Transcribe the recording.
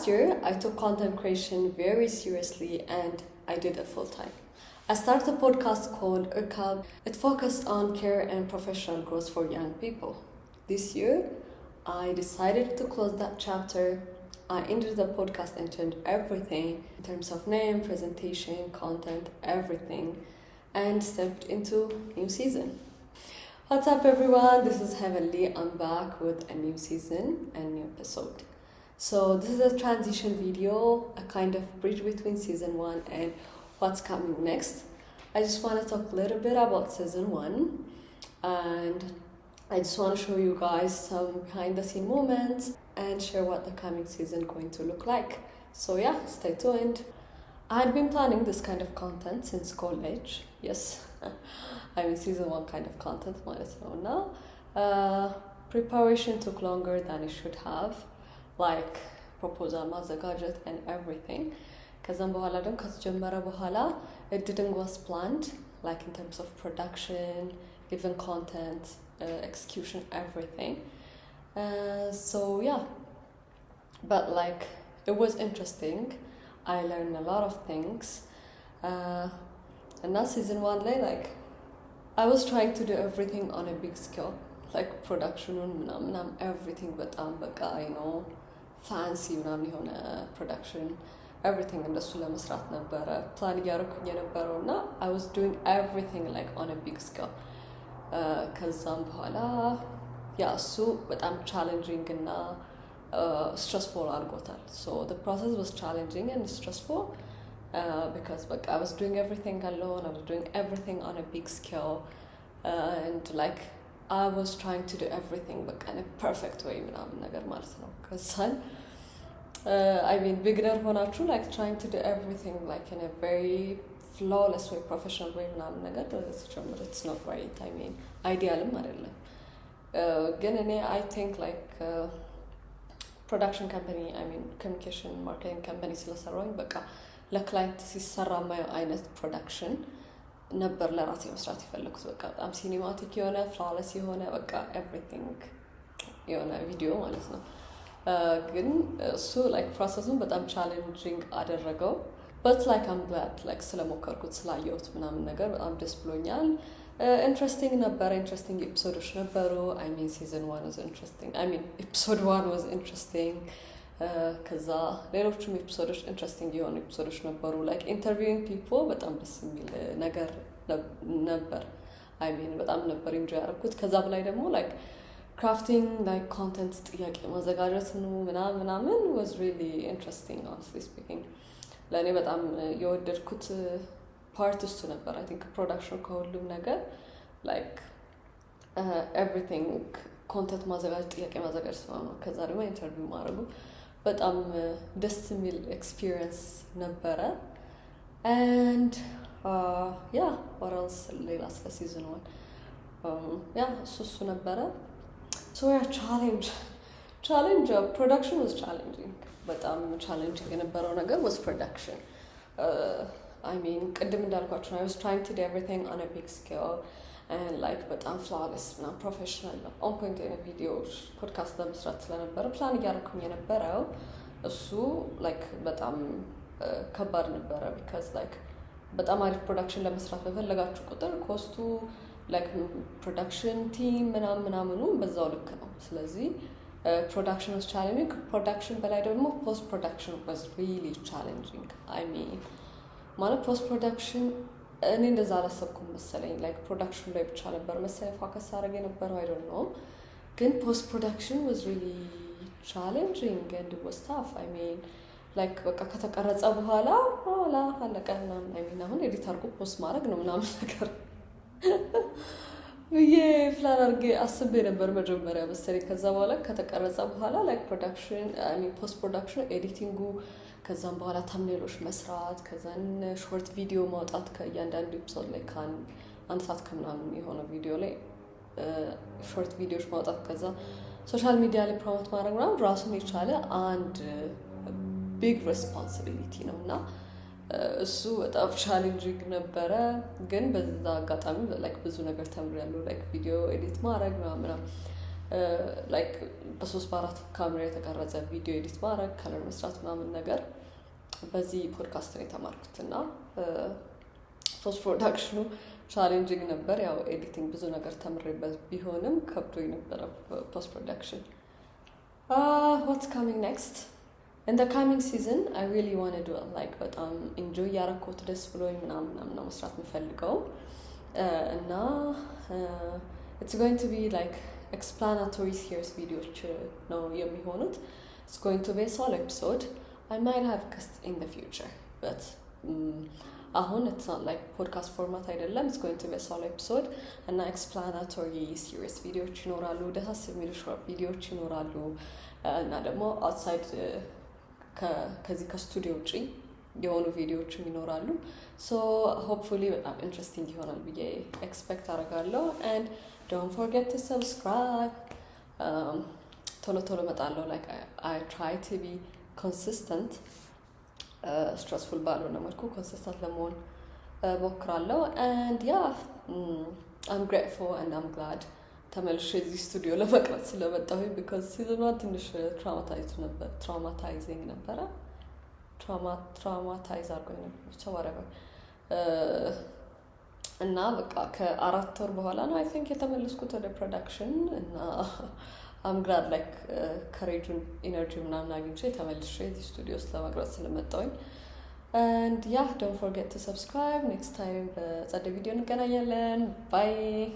Last year, I took content creation very seriously and I did it full time. I started a podcast called Urkab. It focused on care and professional growth for young people. This year, I decided to close that chapter. I ended the podcast and changed everything in terms of name, presentation, content, everything, and stepped into new season. What's up, everyone? This is Heavenly. I'm back with a new season and new episode. So this is a transition video, a kind of bridge between season 1 and what's coming next. I just want to talk a little bit about season 1, and I just want to show you guys some behind the scene moments and share what the coming season going to look like. So yeah, stay tuned. I had been planning this kind of content since college. Yes, I mean season 1 kind of content ማለት ነው እና preparation took longer than it should have, like proposal ማዘጋጀት and everything. ከዛም በኋላ ደግሞ ከተጀመረ በኋላ it didn't was planned, like in terms of production, even content, execution, everything. So yeah, but like it was interesting. I learned a lot of things. And now season 1 like I was trying to do everything on a big scale, like production and everything, but you know, fancy የሆነ production, everything እንደሱ ለመስራት ነበረ ፕላን እያደረኩኝ የነበረው እና I was doing everything like on a big scale. ከዛም በኋላ ያ እሱ በጣም challenging እና stressful አድርጎታል. So the process was challenging and stressful because like I was doing everything alone. I was doing everything on a big scale, and like I was trying to do everything but in a perfect way ምናምን ነገር ማለት ነው። ከዛን I mean beginner ሆናችሁ like trying to do everything like in a very flawless way, professional way ምናምን ነገር ሲጀምር it's not right. I mean idealም አይደለም ግን እኔ I think like production company, I mean communication marketing company ስለሰራሁኝ በቃ ለክላይንት ሲሰራ ማየው አይነት ፕሮዳክሽን ነበር ለራሴ መስራት የፈለኩት። በቃ በጣም ሲኒማቲክ የሆነ ፍላውለስ የሆነ በቃ ኤቭሪቲንግ የሆነ ቪዲዮ ማለት ነው። ግን እሱ like ፕሮሰሱን በጣም ቻሌንጂንግ አደረገው። but like I'm glad like ስለሞከርኩት ስላየሁት ምናምን ነገር በጣም ደስ ብሎኛል። ኢንትረስቲንግ ነበረ። ኢንትረስቲንግ ኤፒሶዶች ነበሩ። I mean season 1 was interesting. I mean episode 1 was interesting. ከዛ ሌሎችም ኤፒሶዶች ኢንትረስቲንግ የሆኑ ኤፒሶዶች ነበሩ። like interviewing people በጣም ደስ የሚል ነገር ነበር። I mean በጣም ነበር ኢንጆይ ያደረኩት። ከዛ በላይ ደግሞ like crafting like content ጥያቄ ማዘጋጀት ምናምን was really interesting, honestly speaking. ለእኔ በጣም የወደድኩት ፓርት እሱ ነበር። I think production ከሁሉም ነገር like everything content ማዘጋጀት ጥያቄ ማዘጋጀት ነው። ከዛ ደግሞ ኢንተርቪው ማድረጉ በጣም ደስ የሚል ኤክስፒሪየንስ ነበረ። and yeah, what else ሌላ ስለ season 1 yeah እሱ ነበረ። so yeah, challenge production was challenging. በጣም challenging የነበረው ነገር was production. I mean ቅድም እንዳልኳችሁ I was trying to do everything on a big scale and like በጣም flawless እና professional on point የሆነ ቪዲዮዎች ፖድካስት ለመስራት ስለነበረ ፕላን እያደረኩኝ የነበረው እሱ like በጣም ከባድ ነበረ because like በጣም አሪፍ ፕሮዳክሽን ለመስራት በፈለጋችሁ ቁጥር ኮስቱ like production team ምናምኑ በዛው ልክ ነው። ስለዚህ production was challenging. Production በላይ ደግሞ post production was really challenging. I mean ማለት post production እኔ እንደዛ አላሰብኩም መሰለኝ like production ላይ ብቻ ነበር መሰለኝ ፎከስ አድርጌ የነበረው I don't know, ግን post production was really challenging and it was tough. I mean like በቃ ከተቀረጸ በኋላ አለቀ ምናምን I mean አሁን ኤዲት አድርጎ ፖስት ማድረግ ነው ምናምን ነገር ብዬ ፕላን አድርጌ አስቤ ነበር መጀመሪያ መሰለኝ። ከዛ በኋላ ከተቀረጸ በኋላ like production I mean post production ኤዲቲንጉ ከዛም በኋላ ታምኔሎች መስራት ከዛን ሾርት ቪዲዮ ማውጣት ከእያንዳንዱ ኤፒሶድ ላይ አንድ ሰዓት ከምናምን የሆነ ቪዲዮ ላይ ሾርት ቪዲዮዎች ማውጣት ከዛ ሶሻል ሚዲያ ላይ ፕሮሞት ማድረግ ምናምን ራሱን የቻለ አንድ ቢግ ሬስፖንሲቢሊቲ ነው እና እሱ በጣም ቻሌንጂንግ ነበረ። ግን በዛ አጋጣሚ like ብዙ ነገር ተምሬያለሁ like ቪዲዮ ኤዲት ማድረግ ምናምን ላይክ በሶስት በአራት ካሜራ የተቀረጸ ቪዲዮ ኤዲት ማድረግ ከለር መስራት ምናምን ነገር በዚህ ፖድካስት ነው የተማርኩት እና ፖስት ፕሮዳክሽኑ ቻሌንጂንግ ነበር። ያው ኤዲቲንግ ብዙ ነገር ተምሬበት ቢሆንም ከብዶኝ ነበረ ፖስት ፕሮዳክሽን። ዋትስ ካሚንግ ኔክስት in the coming season I really want to do it like በጣም ኢንጆይ ያረኩት ደስ ብሎኝ ምናምን ነው መስራት የምፈልገው እና it's going to be like explanatory series videos ነው የሚሆኑት. It's going to be a solo episode. I might have guests in the future but አሁን it's not like podcast format አይደለም. It's going to be a solo episode እና explanatory series videos ይኖራሉ፣ ደስ የሚሉ short videos ይኖራሉ እና ደግሞ outside ከዚህ ከስቱዲዮ ውጪ የሆኑ ቪዲዮዎችም ይኖራሉ። so hopefully በጣም ኢንትረስቲንግ ይሆናል ብዬ ኤክስፔክት አደርጋለሁ and don't forget to subscribe. ቶሎ እመጣለሁ like I try to be consistent. stressful ባልሆነ መልኩ consistent ለመሆን ሞክራለሁ and yeah I'm grateful and I'm glad ተመልሼ እዚህ ስቱዲዮ ለመቅረጽ ስለመጣሁኝ because ሲዝን ዋን ትንሽ ትራውማታይዚንግ ነበረ ትራውማታይዝ አድርጎኝ ነበር ብቻ whatever እና በቃ ከ4 ወር በኋላ ነው I think የተመለስኩት ወደ ፕሮዳክሽን እና I'm glad like courage energy ምናምን አግኝቼ ተመልሼ እዚህ ስቱዲዮ ውስጥ ለመቅረጽ ስለመጣሁኝ and yeah don't forget to subscribe. next time በጸደ ቪዲዮ እንገናኛለን. bye